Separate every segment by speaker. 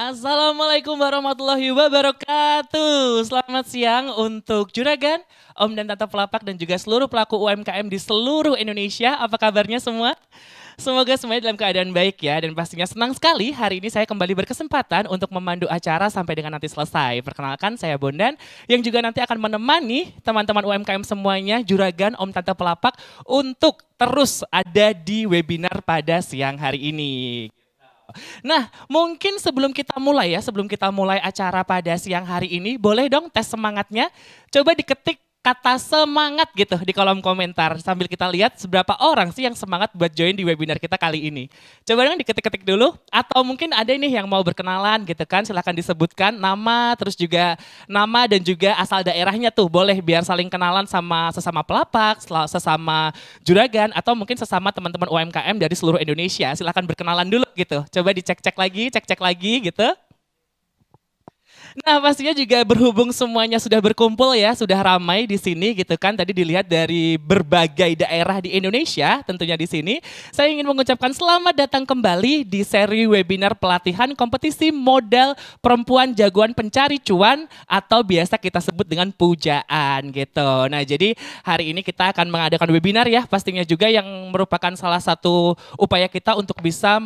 Speaker 1: Assalamualaikum warahmatullahi wabarakatuh. Selamat siang untuk Juragan, Om dan Tante Pelapak dan juga seluruh pelaku UMKM di seluruh Indonesia. Apa kabarnya semua? Semoga semuanya dalam keadaan baik ya. Dan pastinya senang sekali hari ini saya kembali berkesempatan untuk memandu acara sampai dengan nanti selesai. Perkenalkan saya Bondan yang juga nanti akan menemani teman-teman UMKM semuanya, Juragan, Om, Tante Pelapak untuk terus ada di webinar pada siang hari ini. Nah, mungkin sebelum kita mulai acara pada siang hari ini, boleh dong tes semangatnya? Coba diketik kata semangat gitu di kolom komentar sambil kita lihat seberapa orang sih yang semangat buat join di webinar kita kali ini. Coba dong diketik-ketik dulu atau mungkin ada ini yang mau berkenalan gitu kan, silahkan disebutkan nama terus juga nama dan juga asal daerahnya tuh boleh biar saling kenalan sama sesama pelapak, sesama juragan atau mungkin sesama teman-teman UMKM dari seluruh Indonesia. Silahkan berkenalan dulu gitu. Coba cek-cek lagi gitu. Nah, pastinya juga berhubung semuanya sudah berkumpul ya, sudah ramai di sini gitu kan. Tadi dilihat dari berbagai daerah di Indonesia, tentunya di sini. Saya ingin mengucapkan selamat datang kembali di seri webinar pelatihan kompetisi modal perempuan jagoan pencari cuan atau biasa kita sebut dengan pujaan gitu. Nah, jadi hari ini kita akan mengadakan webinar ya, pastinya juga yang merupakan salah satu upaya kita untuk bisa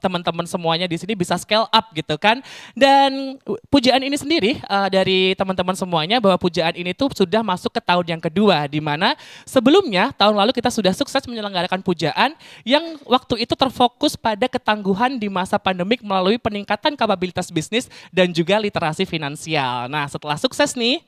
Speaker 1: teman-teman semuanya di sini bisa scale up gitu kan. Dan pujaan ini sendiri dari teman-teman semuanya bahwa pujaan ini tuh sudah masuk ke tahun yang kedua di mana sebelumnya tahun lalu kita sudah sukses menyelenggarakan pujaan yang waktu itu terfokus pada ketangguhan di masa pandemik melalui peningkatan kapabilitas bisnis dan juga literasi finansial. Nah, setelah sukses nih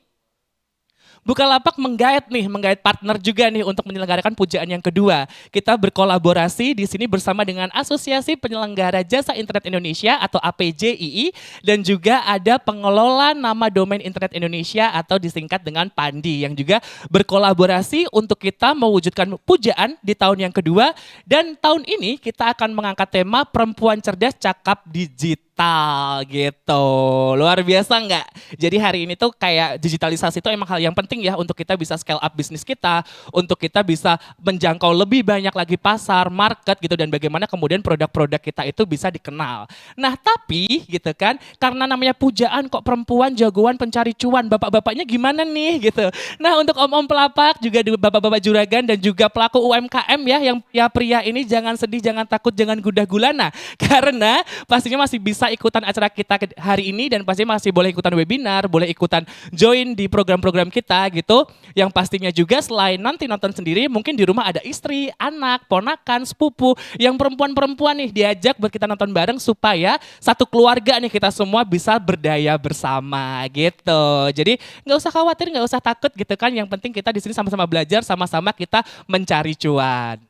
Speaker 1: Bukalapak menggait partner juga nih untuk menyelenggarakan pujaan yang kedua. Kita berkolaborasi di sini bersama dengan Asosiasi Penyelenggara Jasa Internet Indonesia atau APJII dan juga ada pengelola nama domain internet Indonesia atau disingkat dengan Pandi yang juga berkolaborasi untuk kita mewujudkan pujaan di tahun yang kedua dan tahun ini kita akan mengangkat tema perempuan cerdas cakap digital gitu. Luar biasa nggak? Jadi hari ini tuh kayak digitalisasi itu emang hal yang penting ya untuk kita bisa scale up bisnis kita, untuk kita bisa menjangkau lebih banyak lagi pasar, market gitu dan bagaimana kemudian produk-produk kita itu bisa dikenal. Nah, tapi gitu kan, karena namanya pujaan kok perempuan jagoan pencari cuan, bapak-bapaknya gimana nih gitu. Nah, untuk om-om pelapak juga bapak-bapak juragan dan juga pelaku UMKM ya yang pria-pria ini jangan sedih, jangan takut, jangan gundah gulana karena pastinya masih bisa ikutan acara kita hari ini dan pasti masih boleh ikutan webinar, boleh ikutan join di program-program kita gitu. Yang pastinya juga selain nanti nonton sendiri, mungkin di rumah ada istri, anak, ponakan, sepupu, yang perempuan-perempuan nih diajak buat kita nonton bareng supaya satu keluarga nih kita semua bisa berdaya bersama gitu. Jadi nggak usah khawatir, nggak usah takut gitu kan. Yang penting kita di sini sama-sama belajar, sama-sama kita mencari cuan.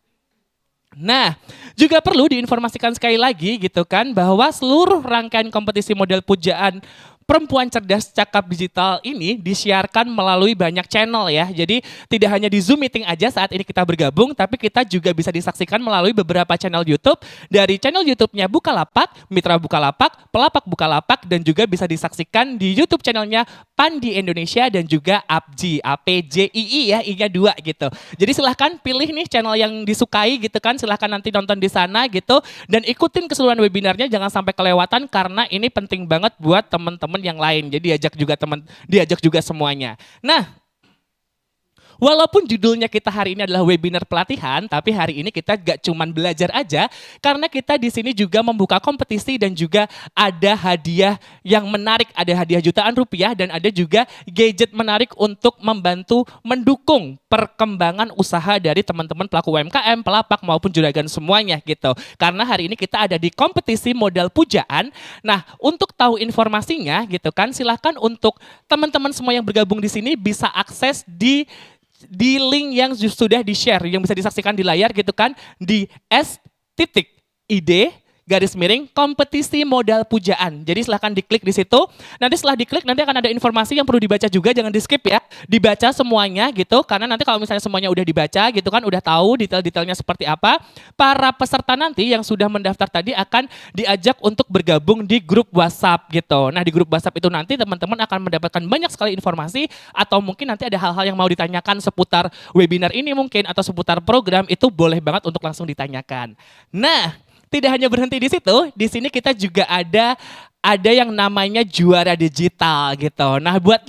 Speaker 1: Nah, juga perlu diinformasikan sekali lagi gitu kan bahwa seluruh rangkaian kompetisi model pujaan perempuan cerdas cakap digital ini disiarkan melalui banyak channel ya. Jadi tidak hanya di Zoom meeting aja saat ini kita bergabung, tapi kita juga bisa disaksikan melalui beberapa channel YouTube. Dari channel YouTube-nya Bukalapak, Mitra Bukalapak, Pelapak Bukalapak, dan juga bisa disaksikan di YouTube channelnya Pandi Indonesia dan juga APJI, APJII ya, I-nya 2 gitu. Jadi silahkan pilih nih channel yang disukai gitu kan, silahkan nanti nonton di sana gitu. Dan ikutin keseluruhan webinarnya, jangan sampai kelewatan karena ini penting banget buat teman-teman yang lain. Jadi diajak juga semuanya. Nah, walaupun judulnya kita hari ini adalah webinar pelatihan, tapi hari ini kita gak cuman belajar aja, karena kita di sini juga membuka kompetisi dan juga ada hadiah yang menarik, ada hadiah jutaan rupiah dan ada juga gadget menarik untuk membantu mendukung perkembangan usaha dari teman-teman pelaku UMKM, pelapak maupun juragan semuanya gitu. Karena hari ini kita ada di kompetisi modal pujaan. Nah, untuk tahu informasinya gitu kan, silahkan untuk teman-teman semua yang bergabung di sini bisa akses di link yang sudah di-share, yang bisa disaksikan di layar gitu kan, di s.id garis miring kompetisi modal pujaan. Jadi silahkan diklik di situ. Nanti setelah diklik nanti akan ada informasi yang perlu dibaca juga, jangan di skip ya. Dibaca semuanya gitu, karena nanti kalau misalnya semuanya udah dibaca gitu kan, udah tahu detail-detailnya seperti apa, para peserta nanti yang sudah mendaftar tadi akan diajak untuk bergabung di grup WhatsApp gitu. Nah, di grup WhatsApp itu nanti teman-teman akan mendapatkan banyak sekali informasi atau mungkin nanti ada hal-hal yang mau ditanyakan seputar webinar ini mungkin atau seputar program, itu boleh banget untuk langsung ditanyakan. Nah, tidak hanya berhenti di situ, di sini kita juga ada yang namanya juara digital gitu. Nah, buat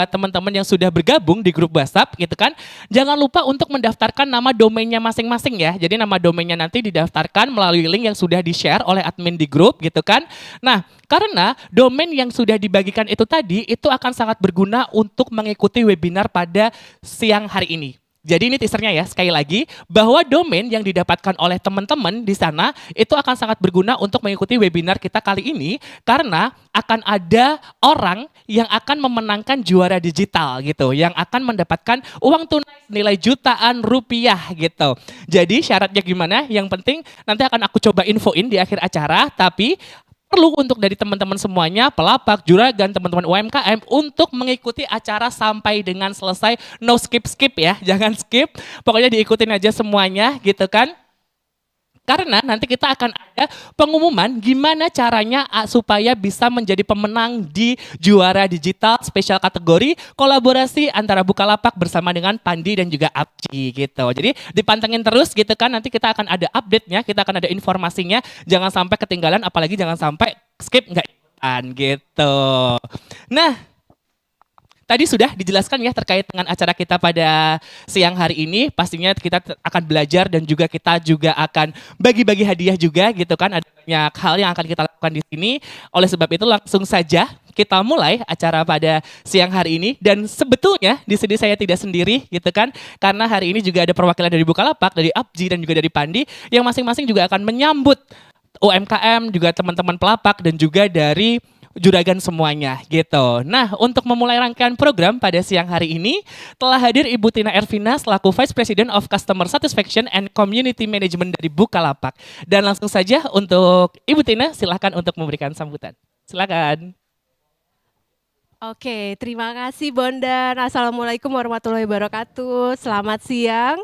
Speaker 1: teman-teman yang sudah bergabung di grup WhatsApp gitu kan, jangan lupa untuk mendaftarkan nama domainnya masing-masing ya. Jadi nama domainnya nanti didaftarkan melalui link yang sudah di-share oleh admin di grup gitu kan. Nah, karena domain yang sudah dibagikan itu tadi itu akan sangat berguna untuk mengikuti webinar pada siang hari ini. Jadi ini teasernya ya, sekali lagi, bahwa domain yang didapatkan oleh teman-teman di sana itu akan sangat berguna untuk mengikuti webinar kita kali ini karena akan ada orang yang akan memenangkan juara digital gitu, yang akan mendapatkan uang tunai nilai jutaan rupiah gitu. Jadi syaratnya gimana? Yang penting nanti akan aku coba infoin di akhir acara, tapi perlu untuk dari teman-teman semuanya, pelapak, juragan, teman-teman UMKM untuk mengikuti acara sampai dengan selesai. No skip-skip ya, jangan skip. Pokoknya diikutin aja semuanya gitu kan. Karena nanti kita akan ada pengumuman gimana caranya supaya bisa menjadi pemenang di juara digital spesial kategori kolaborasi antara Bukalapak bersama dengan Pandi dan juga Apci gitu. Jadi dipantengin terus gitu kan, nanti kita akan ada update-nya, kita akan ada informasinya. Jangan sampai ketinggalan, apalagi jangan sampai skip nggak ikutan gitu. Nah, tadi sudah dijelaskan ya terkait dengan acara kita pada siang hari ini. Pastinya kita akan belajar dan juga kita juga akan bagi-bagi hadiah juga gitu kan. Ada banyak hal yang akan kita lakukan di sini. Oleh sebab itu langsung saja kita mulai acara pada siang hari ini. Dan sebetulnya di sini saya tidak sendiri gitu kan. Karena hari ini juga ada perwakilan dari Bukalapak, dari Apji dan juga dari Pandi yang masing-masing juga akan menyambut UMKM, juga teman-teman pelapak dan juga dari juragan semuanya gitu. Nah, untuk memulai rangkaian program pada siang hari ini telah hadir Ibu Tina Ervina selaku Vice President of Customer Satisfaction and Community Management dari Bukalapak. Dan langsung saja untuk Ibu Tina silakan untuk memberikan sambutan. Silakan.
Speaker 2: Oke, terima kasih Bondan. Assalamualaikum warahmatullahi wabarakatuh. Selamat siang.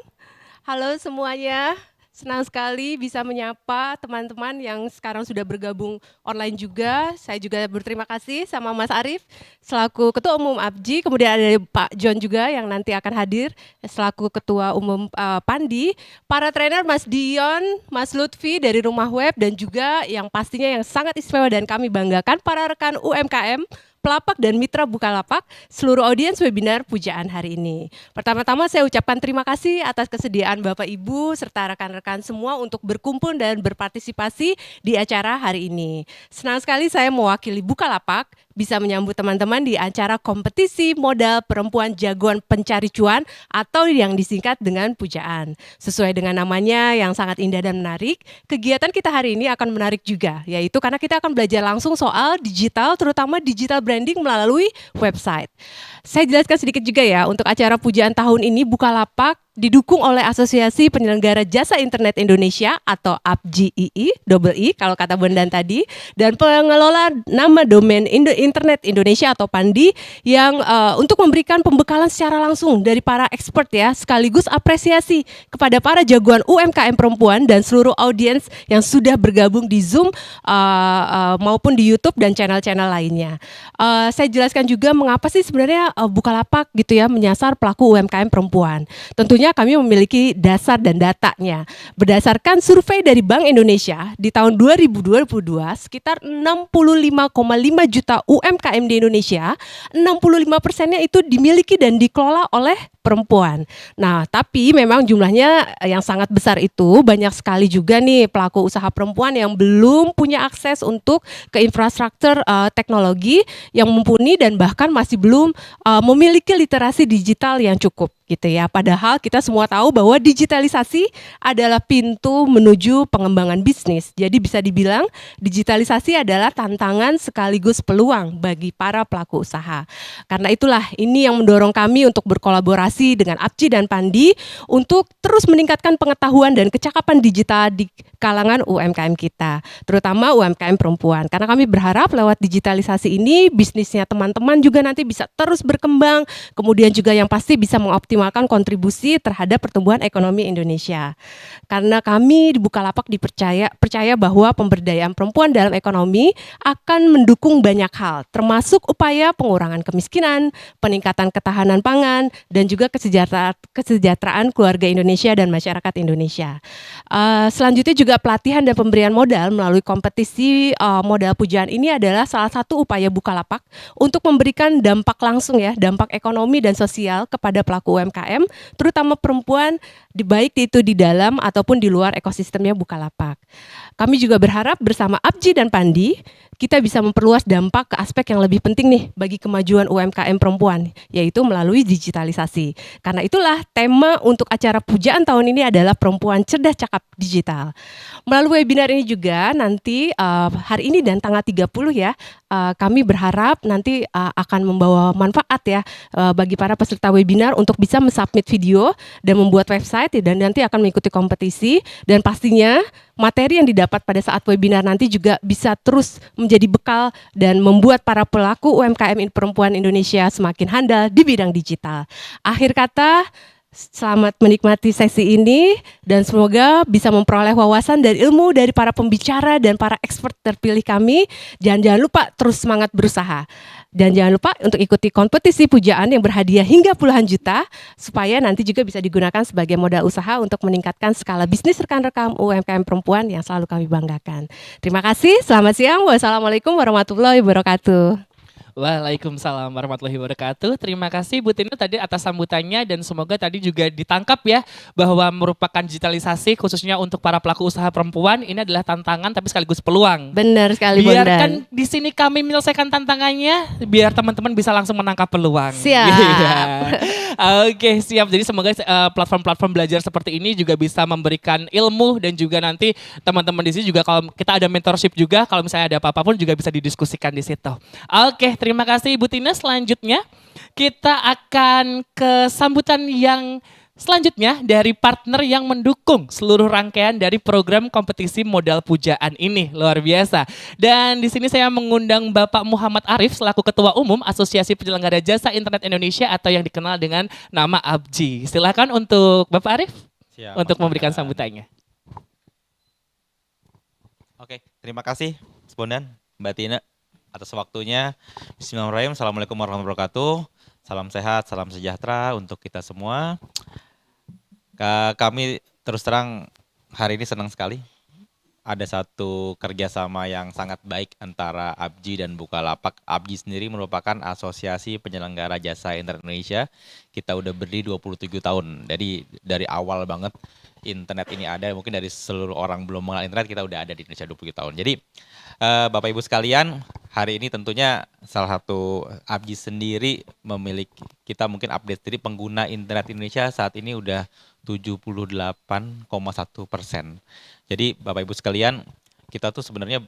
Speaker 2: Halo semuanya. Senang sekali bisa menyapa teman-teman yang sekarang sudah bergabung online juga. Saya juga berterima kasih sama Mas Arief selaku Ketua Umum Apji. Kemudian ada Pak John juga yang nanti akan hadir selaku Ketua Umum Pandi. Para trainer Mas Dion, Mas Lutfi dari Rumah Web dan juga yang pastinya yang sangat istimewa dan kami banggakan para rekan UMKM, pelapak dan mitra Bukalapak, seluruh audiens webinar pujaan hari ini. Pertama-tama saya ucapkan terima kasih atas kesediaan Bapak Ibu serta rekan-rekan semua untuk berkumpul dan berpartisipasi di acara hari ini. Senang sekali saya mewakili Bukalapak bisa menyambut teman-teman di acara kompetisi modal perempuan jagoan pencari cuan atau yang disingkat dengan pujaan. Sesuai dengan namanya yang sangat indah dan menarik, kegiatan kita hari ini akan menarik juga, yaitu karena kita akan belajar langsung soal digital, terutama digital branding melalui website. Saya jelaskan sedikit juga ya, untuk acara pujaan tahun ini Bukalapak didukung oleh Asosiasi Penyelenggara Jasa Internet Indonesia atau APJII, double I kalau kata Bondan tadi, dan pengelola nama domain Internet Indonesia atau Pandi yang untuk memberikan pembekalan secara langsung dari para expert ya, sekaligus apresiasi kepada para jagoan UMKM perempuan dan seluruh audiens yang sudah bergabung di Zoom maupun di YouTube dan channel-channel lainnya. Saya jelaskan juga mengapa sih sebenarnya Bukalapak gitu ya menyasar pelaku UMKM perempuan. Tentunya kami memiliki dasar dan datanya. Berdasarkan survei dari Bank Indonesia di tahun 2022, sekitar 65,5 juta UMKM di Indonesia, 65%-nya itu dimiliki dan dikelola oleh perempuan. Nah, tapi memang jumlahnya yang sangat besar itu banyak sekali juga nih pelaku usaha perempuan yang belum punya akses untuk ke infrastruktur teknologi yang mumpuni dan bahkan masih belum memiliki literasi digital yang cukup gitu ya. Padahal kita semua tahu bahwa digitalisasi adalah pintu menuju pengembangan bisnis. Jadi bisa dibilang digitalisasi adalah tantangan sekaligus peluang bagi para pelaku usaha. Karena itulah ini yang mendorong kami untuk berkolaborasi dengan Apji dan Pandi untuk terus meningkatkan pengetahuan dan kecakapan digital di kalangan UMKM kita, terutama UMKM perempuan. Karena kami berharap lewat digitalisasi ini bisnisnya teman-teman juga nanti bisa terus berkembang, kemudian juga yang pasti bisa mengoptimalkan memaksimalkan kontribusi terhadap pertumbuhan ekonomi Indonesia. Karena kami di Bukalapak percaya bahwa pemberdayaan perempuan dalam ekonomi akan mendukung banyak hal, termasuk upaya pengurangan kemiskinan, peningkatan ketahanan pangan, dan juga kesejahteraan keluarga Indonesia dan masyarakat Indonesia. Selanjutnya juga pelatihan dan pemberian modal melalui kompetisi modal pujaan ini adalah salah satu upaya Bukalapak untuk memberikan dampak langsung ya, dampak ekonomi dan sosial kepada pelaku UMKM, terutama perempuan, baik itu di dalam ataupun di luar ekosistemnya Bukalapak. Kami juga berharap bersama Abji dan Pandi, kita bisa memperluas dampak ke aspek yang lebih penting nih bagi kemajuan UMKM perempuan, yaitu melalui digitalisasi. Karena itulah tema untuk acara pujaan tahun ini adalah Perempuan Cerdas Cakap Digital. Melalui webinar ini juga nanti hari ini dan tanggal 30 ya, kami berharap nanti akan membawa manfaat ya bagi para peserta webinar untuk bisa mensubmit video dan membuat website dan nanti akan mengikuti kompetisi, dan pastinya materi yang didapat pada saat webinar nanti juga bisa terus menjadi bekal dan membuat para pelaku UMKM perempuan Indonesia semakin handal di bidang digital. Akhir kata, selamat menikmati sesi ini dan semoga bisa memperoleh wawasan dan ilmu dari para pembicara dan para expert terpilih kami. Jangan lupa terus semangat berusaha. Dan jangan lupa untuk ikuti kompetisi pujaan yang berhadiah hingga puluhan juta supaya nanti juga bisa digunakan sebagai modal usaha untuk meningkatkan skala bisnis rekan-rekan UMKM perempuan yang selalu kami banggakan. Terima kasih, selamat siang. Wassalamualaikum warahmatullahi wabarakatuh.
Speaker 1: Waalaikumsalam warahmatullahi wabarakatuh. Terima kasih Bu Tina tadi atas sambutannya dan semoga tadi juga ditangkap ya bahwa merupakan digitalisasi khususnya untuk para pelaku usaha perempuan ini adalah tantangan tapi sekaligus peluang.
Speaker 2: Benar sekali Bondan.
Speaker 1: Biarkan di sini kami menyelesaikan tantangannya biar teman-teman bisa langsung menangkap peluang.
Speaker 2: Siap.
Speaker 1: Iya. Oke, siap. Jadi semoga platform-platform belajar seperti ini juga bisa memberikan ilmu dan juga nanti teman-teman di sini juga kalau kita ada mentorship juga kalau misalnya ada apa-apa pun juga bisa didiskusikan di situ. Oke, terima kasih Ibu Tina. Selanjutnya kita akan ke sambutan yang selanjutnya dari partner yang mendukung seluruh rangkaian dari program kompetisi modal pujaan ini. Luar biasa. Dan di sini saya mengundang Bapak Muhammad Arif selaku Ketua Umum Asosiasi Penyelenggara Jasa Internet Indonesia atau yang dikenal dengan nama ABJI. Silakan untuk Bapak Arif. Siap, untuk memberikan sambutannya.
Speaker 3: Oke, terima kasih Bondan, Mbak Tina atas waktunya. Bismillahirrahmanirrahim. Assalamualaikum warahmatullahi wabarakatuh. Salam sehat, salam sejahtera untuk kita semua. Kami terus terang hari ini senang sekali ada satu kerjasama yang sangat baik antara ABJI dan Bukalapak. ABJI sendiri merupakan Asosiasi Penyelenggara Jasa Internet Indonesia. Kita udah berdiri 27 tahun. Jadi dari awal banget internet ini ada, mungkin dari seluruh orang belum mengenal internet kita udah ada di Indonesia 20 tahun. Jadi Bapak Ibu sekalian, hari ini tentunya salah satu ABJI sendiri memiliki, kita mungkin update sendiri pengguna internet Indonesia saat ini udah 78,1%. Jadi Bapak Ibu sekalian, kita tuh sebenarnya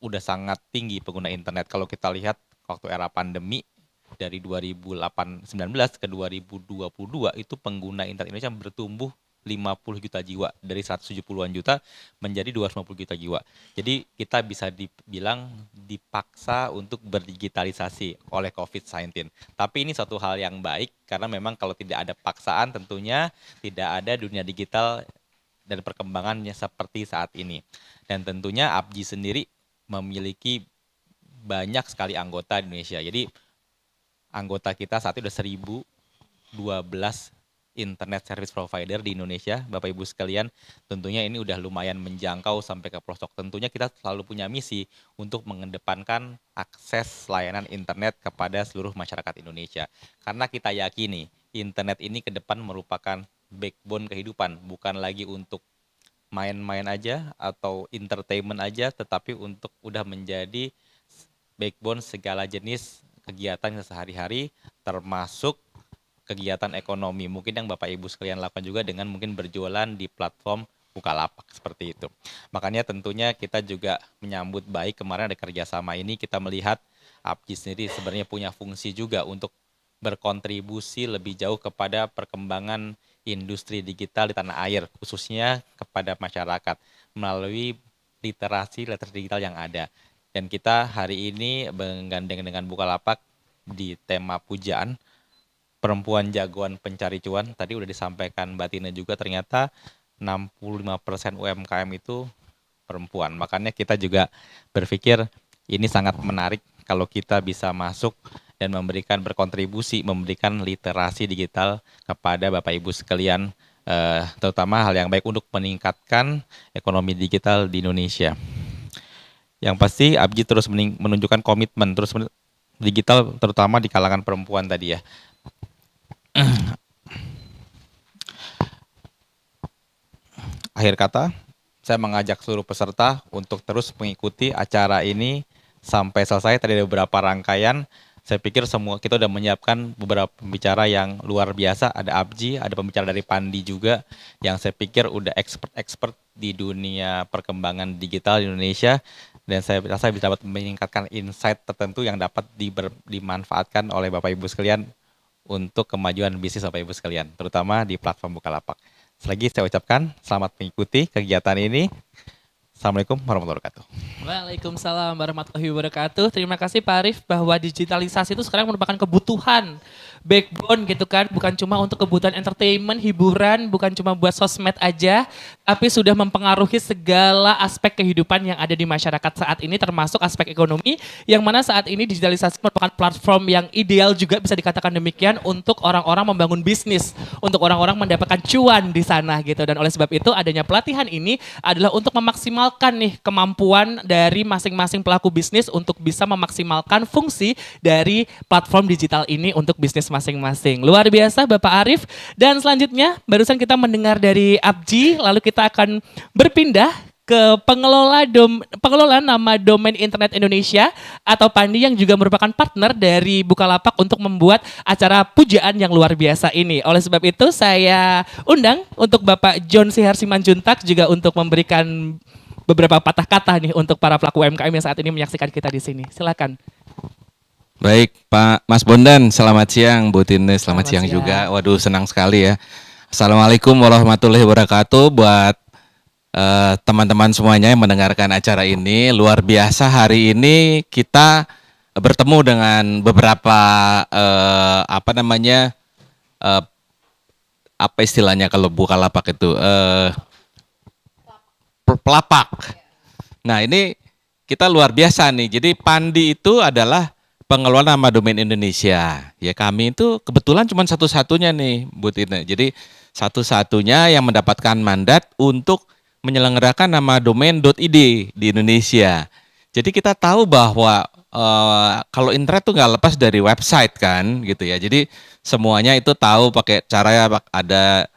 Speaker 3: udah sangat tinggi pengguna internet. Kalau kita lihat waktu era pandemi dari 2019 ke 2022 itu pengguna internet Indonesia bertumbuh 50 juta jiwa, dari 170-an juta menjadi 250 juta jiwa. Jadi kita bisa dibilang dipaksa untuk berdigitalisasi oleh COVID-19. Tapi ini suatu hal yang baik karena memang kalau tidak ada paksaan tentunya tidak ada dunia digital dan perkembangannya seperti saat ini. Dan tentunya ABJI sendiri memiliki banyak sekali anggota di Indonesia. Jadi anggota kita saat ini sudah 1012 internet service provider di Indonesia, Bapak Ibu sekalian. Tentunya ini udah lumayan menjangkau sampai ke pelosok. Tentunya kita selalu punya misi untuk mengedepankan akses layanan internet kepada seluruh masyarakat Indonesia. Karena kita yakini internet ini ke depan merupakan backbone kehidupan, bukan lagi untuk main-main aja atau entertainment aja, tetapi untuk udah menjadi backbone segala jenis kegiatan sehari-hari, termasuk kegiatan ekonomi. Mungkin yang Bapak Ibu sekalian lakukan juga dengan mungkin berjualan di platform Bukalapak seperti itu. Makanya tentunya kita juga menyambut baik kemarin ada kerjasama ini. Kita melihat ABJI sendiri sebenarnya punya fungsi juga untuk berkontribusi lebih jauh kepada perkembangan industri digital di tanah air, khususnya kepada masyarakat melalui literasi digital yang ada. Dan kita hari ini menggandeng dengan Bukalapak di tema pujaan perempuan jagoan pencari cuan. Tadi udah disampaikan Mbak Tina juga, ternyata 65% UMKM itu perempuan. Makanya kita juga berpikir ini sangat menarik kalau kita bisa masuk dan berkontribusi, memberikan literasi digital kepada Bapak Ibu sekalian, terutama hal yang baik untuk meningkatkan ekonomi digital di Indonesia. Yang pasti Abji terus menunjukkan komitmen terus digital, terutama di kalangan perempuan tadi ya. Akhir kata, saya mengajak seluruh peserta untuk terus mengikuti acara ini sampai selesai. Tadi ada beberapa rangkaian. Saya pikir semua kita udah menyiapkan beberapa pembicara yang luar biasa. Ada Abji, ada pembicara dari Pandi juga, yang saya pikir udah expert di dunia perkembangan digital di Indonesia. Dan saya rasa bisa dapat meningkatkan insight tertentu yang dapat dimanfaatkan oleh Bapak Ibu sekalian untuk kemajuan bisnis Bapak Ibu sekalian, terutama di platform Bukalapak. Selagi saya ucapkan selamat mengikuti kegiatan ini. Assalamualaikum warahmatullahi wabarakatuh.
Speaker 1: Waalaikumsalam warahmatullahi wabarakatuh. Terima kasih Pak Arif, bahwa digitalisasi itu sekarang merupakan kebutuhan backbone gitu kan, bukan cuma untuk kebutuhan entertainment, hiburan, bukan cuma buat sosmed aja, tapi sudah mempengaruhi segala aspek kehidupan yang ada di masyarakat saat ini, termasuk aspek ekonomi, yang mana saat ini digitalisasi merupakan platform yang ideal juga, bisa dikatakan demikian, untuk orang-orang membangun bisnis, untuk orang-orang mendapatkan cuan di sana gitu. Dan oleh sebab itu adanya pelatihan ini adalah untuk memaksimalkan nih kemampuan dari masing-masing pelaku bisnis untuk bisa memaksimalkan fungsi dari platform digital ini untuk bisnis masing-masing. Luar biasa Bapak Arif. Dan selanjutnya barusan kita mendengar dari Abji, lalu kita akan berpindah ke pengelola nama domain internet Indonesia atau Pandi, yang juga merupakan partner dari Bukalapak untuk membuat acara pujaan yang luar biasa ini. Oleh sebab itu saya undang untuk Bapak John Sihar Simanjuntak juga untuk memberikan beberapa patah kata nih untuk para pelaku UMKM yang saat ini menyaksikan kita di sini. Silakan.
Speaker 4: Baik, Pak Mas Bondan, selamat siang. Bu Tine, selamat siang juga. Waduh, senang sekali ya. Assalamualaikum warahmatullahi wabarakatuh buat teman-teman semuanya yang mendengarkan acara ini. Luar biasa, hari ini kita bertemu dengan beberapa apa istilahnya kalau Bukalapak itu pelapak. Nah, ini kita luar biasa nih. Jadi Pandi itu adalah pengelola nama domain Indonesia. Ya, kami itu kebetulan cuma satu-satunya nih, Bu Tina. Jadi satu-satunya yang mendapatkan mandat untuk menyelenggarakan nama domain.id di Indonesia. Jadi kita tahu bahwa kalau internet tuh nggak lepas dari website kan, gitu ya. Jadi semuanya itu tahu pakai cara ada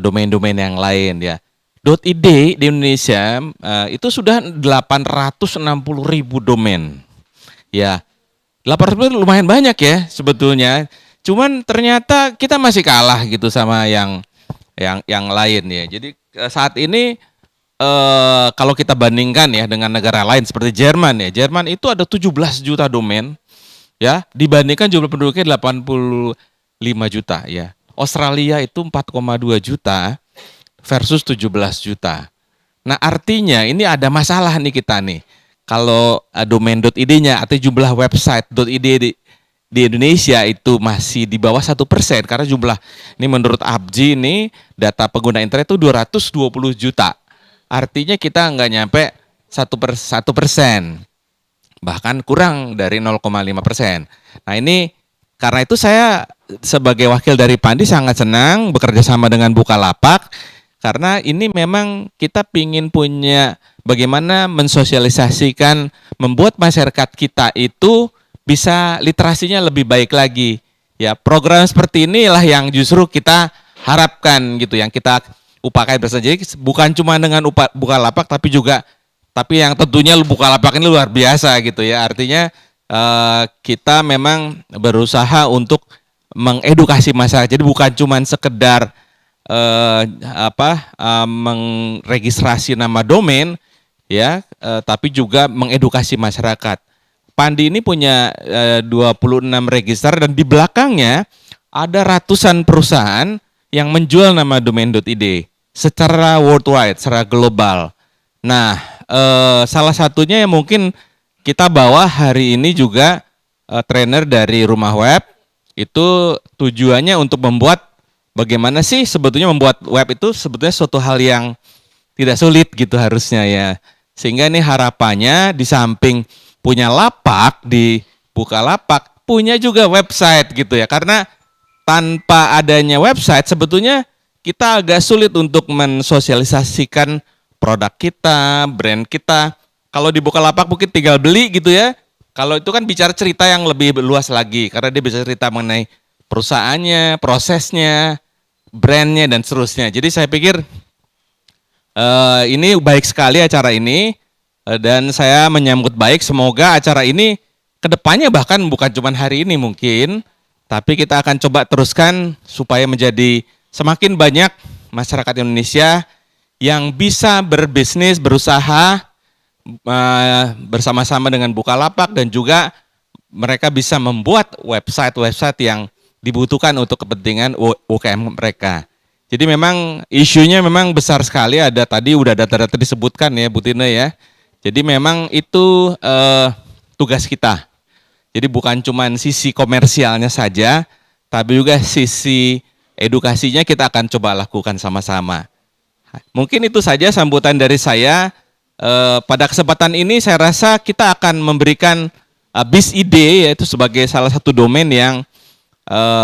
Speaker 4: domain-domain yang lain ya. .id di Indonesia itu sudah 860.000 domain. Ya, 800 lumayan banyak ya sebetulnya. Cuman ternyata kita masih kalah gitu sama yang lain ya. Jadi saat ini kalau kita bandingkan ya dengan negara lain seperti Jerman ya. Jerman itu ada 17 juta domain ya, dibandingkan jumlah penduduknya 85 juta ya. Australia itu 4,2 juta versus 17 juta. Nah, artinya ini ada masalah nih kita nih. Kalau domain.id-nya atau jumlah website.id di Indonesia itu masih di bawah 1%, karena jumlah ini menurut Abji ini data pengguna internet itu 220 juta. Artinya kita nggak nyampe 1%, bahkan kurang dari 0,5%. Nah, ini karena itu saya sebagai wakil dari Pandi sangat senang bekerja sama dengan Bukalapak, karena ini memang kita pingin punya bagaimana mensosialisasikan, membuat masyarakat kita itu bisa literasinya lebih baik lagi. Ya, program seperti inilah yang justru kita harapkan gitu, yang kita upayakan bersama. Jadi bukan cuma dengan Bukalapak, tapi yang tentunya Bukalapak ini luar biasa gitu ya. Artinya kita memang berusaha untuk mengedukasi masyarakat. Jadi bukan cuma sekedar mengregistrasi nama domain ya, tapi juga mengedukasi masyarakat. Pandi ini punya 26 register dan di belakangnya ada ratusan perusahaan yang menjual nama domain.id secara worldwide, secara global. Nah, salah satunya yang mungkin kita bawa hari ini juga trainer dari rumah web Itu tujuannya untuk membuat bagaimana sih sebetulnya membuat web itu sebetulnya suatu hal yang tidak sulit gitu harusnya ya. Sehingga ini harapannya di samping punya lapak di Bukalapak, punya juga website gitu ya. Karena tanpa adanya website sebetulnya kita agak sulit untuk mensosialisasikan produk kita, brand kita. Kalau di Bukalapak mungkin tinggal beli gitu ya. Kalau itu kan bicara cerita yang lebih luas lagi karena dia bisa cerita mengenai perusahaannya, prosesnya, brandnya dan seterusnya. Jadi saya pikir ini baik sekali acara ini dan saya menyambut baik. Semoga acara ini kedepannya bahkan bukan cuma hari ini mungkin, tapi kita akan coba teruskan supaya menjadi semakin banyak masyarakat Indonesia yang bisa berbisnis, berusaha bersama-sama dengan Bukalapak dan juga mereka bisa membuat website-website yang dibutuhkan untuk kepentingan UKM mereka. Jadi memang isunya memang besar sekali, ada tadi udah data-data disebutkan ya Bu Tina ya. Jadi memang itu tugas kita. Jadi bukan cuma sisi komersialnya saja, tapi juga sisi edukasinya kita akan coba lakukan sama-sama. Mungkin itu saja sambutan dari saya. Pada kesempatan ini saya rasa kita akan memberikan BIS-ID yaitu sebagai salah satu domain yang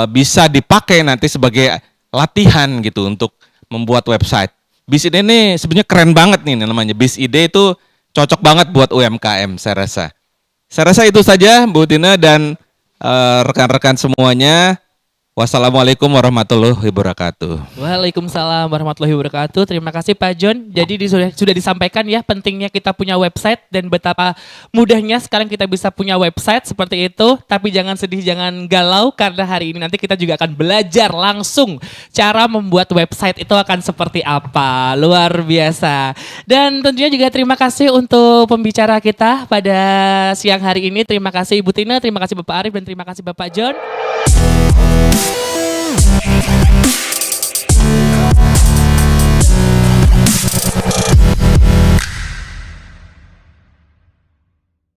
Speaker 4: bisa dipakai nanti sebagai latihan gitu untuk membuat website. BIS-ID ini sebenarnya keren banget nih namanya. BIS-ID itu cocok banget buat UMKM saya rasa. Saya rasa itu saja Bu Tina dan rekan-rekan semuanya. Wassalamualaikum warahmatullahi wabarakatuh.
Speaker 1: Waalaikumsalam warahmatullahi wabarakatuh. Terima kasih Pak John. Jadi sudah disampaikan ya pentingnya kita punya website dan betapa mudahnya sekarang kita bisa punya website seperti itu. Tapi jangan sedih, jangan galau karena hari ini nanti kita juga akan belajar langsung cara membuat website itu akan seperti apa. Luar biasa. Dan tentunya juga terima kasih untuk pembicara kita pada siang hari ini. Terima kasih Ibu Tina, terima kasih Bapak Arif dan terima kasih Bapak John.